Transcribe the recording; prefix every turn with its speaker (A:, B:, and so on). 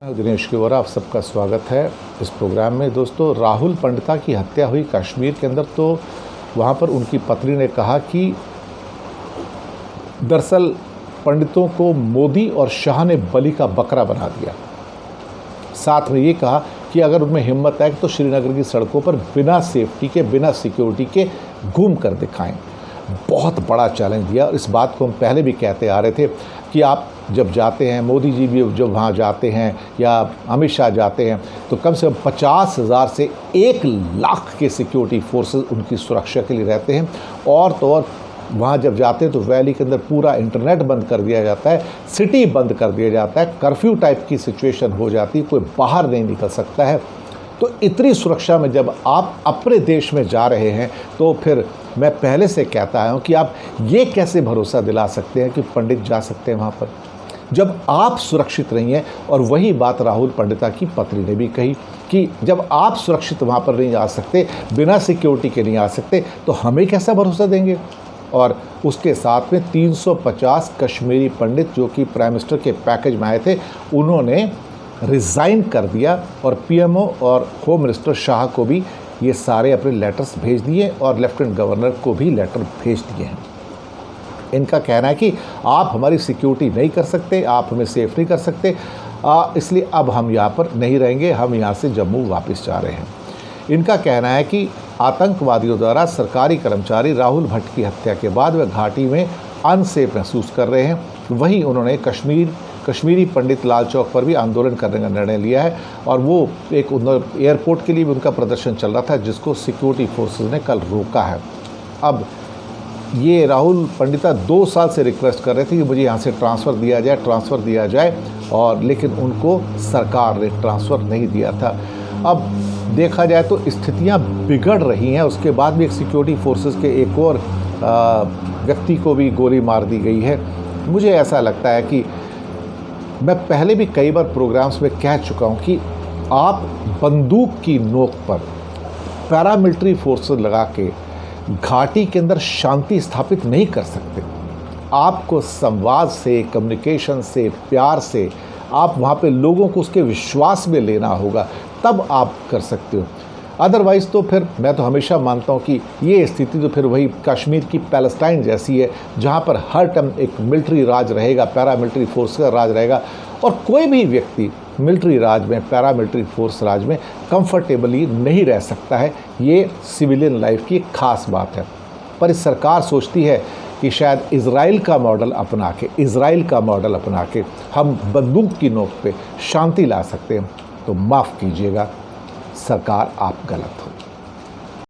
A: दिनेश केवरा, आप सबका स्वागत है इस प्रोग्राम में। दोस्तों, राहुल पंडिता की हत्या हुई कश्मीर के अंदर, तो वहाँ पर उनकी पत्नी ने कहा कि दरअसल पंडितों को मोदी और शाह ने बलि का बकरा बना दिया। साथ में ये कहा कि अगर उनमें हिम्मत है तो श्रीनगर की सड़कों पर बिना सेफ्टी के, बिना सिक्योरिटी के घूम कर दिखाएं। बहुत बड़ा चैलेंज दिया और इस बात को हम पहले भी कहते आ रहे थे कि आप जब जाते हैं, मोदी जी भी जब वहाँ जाते हैं या अमित शाह जाते हैं, तो कम से कम 50,000 से 1,00,000 के सिक्योरिटी फोर्सेस उनकी सुरक्षा के लिए रहते हैं। और तो और वहाँ जब जाते हैं तो वैली के अंदर पूरा इंटरनेट बंद कर दिया जाता है, सिटी बंद कर दिया जाता है, कर्फ्यू टाइप की सिचुएशन हो जाती है, कोई बाहर नहीं निकल सकता है। तो इतनी सुरक्षा में जब आप अपने देश में जा रहे हैं, तो फिर मैं पहले से कहता आया हूँ कि आप ये कैसे भरोसा दिला सकते हैं कि पंडित जा सकते हैं वहाँ पर, जब आप सुरक्षित नहीं हैं। और वही बात राहुल पंडिता की पत्नी ने भी कही कि जब आप सुरक्षित वहाँ पर नहीं आ सकते, बिना सिक्योरिटी के नहीं आ सकते, तो हमें कैसा भरोसा देंगे। और उसके साथ में 350 कश्मीरी पंडित जो कि प्राइम मिनिस्टर के पैकेज में आए थे, उन्होंने रिज़ाइन कर दिया और पीएमओ और होम मिनिस्टर शाह को भी ये सारे अपने लेटर्स भेज दिए और लेफ्टिनेंट गवर्नर को भी लेटर भेज दिए हैं। इनका कहना है कि आप हमारी सिक्योरिटी नहीं कर सकते, आप हमें सेफ नहीं कर सकते, इसलिए अब हम यहाँ पर नहीं रहेंगे, हम यहाँ से जम्मू वापस जा रहे हैं। इनका कहना है कि आतंकवादियों द्वारा सरकारी कर्मचारी राहुल भट्ट की हत्या के बाद वे घाटी में अनसेफ महसूस कर रहे हैं। वहीं उन्होंने कश्मीरी पंडित लाल चौक पर भी आंदोलन करने का निर्णय लिया है और वो एक एयरपोर्ट के लिए भी उनका प्रदर्शन चल रहा था, जिसको सिक्योरिटी फोर्सेस ने कल रोका है। अब ये राहुल पंडिता 2 साल से रिक्वेस्ट कर रहे थे कि मुझे यहाँ से ट्रांसफ़र दिया जाए, और लेकिन उनको सरकार ने ट्रांसफ़र नहीं दिया था। अब देखा जाए तो स्थितियाँ बिगड़ रही हैं। उसके बाद भी एक सिक्योरिटी फोर्सेस के एक और व्यक्ति को भी गोली मार दी गई है। मुझे ऐसा लगता है कि मैं पहले भी कई बार प्रोग्राम्स में कह चुका हूँ कि आप बंदूक की नोक पर पैरामिलिट्री फोर्सेस लगा के घाटी के अंदर शांति स्थापित नहीं कर सकते। आपको संवाद से, कम्युनिकेशन से, प्यार से आप वहाँ पे लोगों को उसके विश्वास में लेना होगा, तब आप कर सकते हो। अदरवाइज़ तो फिर मैं तो हमेशा मानता हूँ कि ये स्थिति तो फिर वही कश्मीर की पैलेस्टाइन जैसी है, जहाँ पर हर टाइम एक मिलिट्री राज रहेगा, पैरामिलिट्री फोर्स का राज रहेगा, और कोई भी व्यक्ति मिलिट्री राज में, पैरामिलिट्री फोर्स राज में कंफर्टेबली नहीं रह सकता है। ये सिविलियन लाइफ की एक ख़ास बात है। पर इस सरकार सोचती है कि शायद इज़राइल का मॉडल अपना के हम बंदूक की नोक पे शांति ला सकते हैं। तो माफ़ कीजिएगा, सरकार आप गलत हो।